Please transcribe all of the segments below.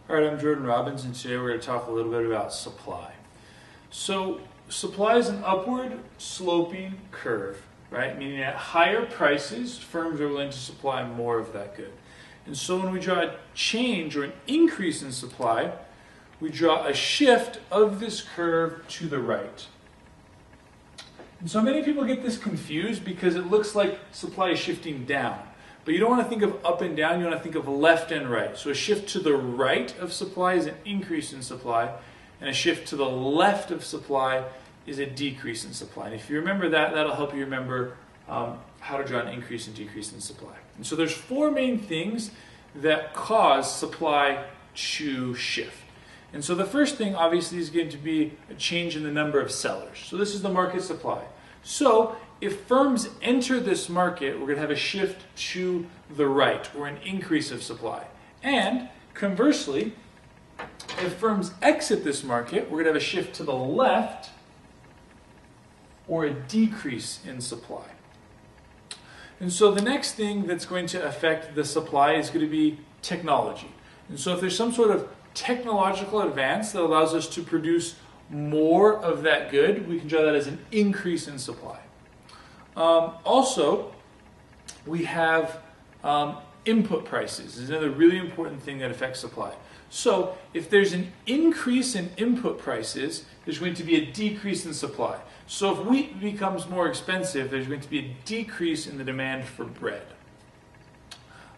All right, I'm Jordan Robbins, and today we're going to talk a little bit about supply. So supply is an upward sloping curve, right? Meaning at higher prices, firms are willing to supply more of that good. And so when we draw a change or an increase in supply, we draw a shift of this curve to the right. And so many people get this confused because it looks like supply is shifting down. But you don't want to think of up and down, you want to think of left and right. So a shift to the right of supply is an increase in supply, and a shift to the left of supply is a decrease in supply. And if you remember that, that'll help you remember how to draw an increase and decrease in supply. And so there's four main things that cause supply to shift. And so the first thing obviously is going to be a change in the number of sellers. So this is the market supply. So if firms enter this market, we're going to have a shift to the right, or an increase of supply. And conversely, if firms exit this market, we're going to have a shift to the left, or a decrease in supply. And so the next thing that's going to affect the supply is going to be technology. And so if there's some sort of technological advance that allows us to produce more of that good, we can draw that as an increase in supply. Also, we have input prices. This is another really important thing that affects supply. So if there's an increase in input prices, there's going to be a decrease in supply. So if wheat becomes more expensive, there's going to be a decrease in the demand for bread.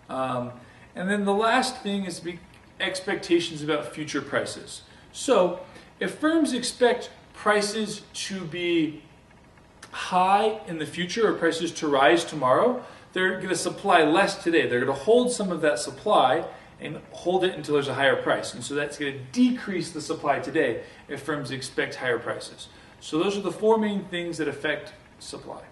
And then the last thing is expectations about future prices. So if firms expect prices to be high in the future or prices to rise tomorrow, they're going to supply less today. They're going to hold some of that supply and hold it until there's a higher price. And so that's going to decrease the supply today if firms expect higher prices. So those are the four main things that affect supply.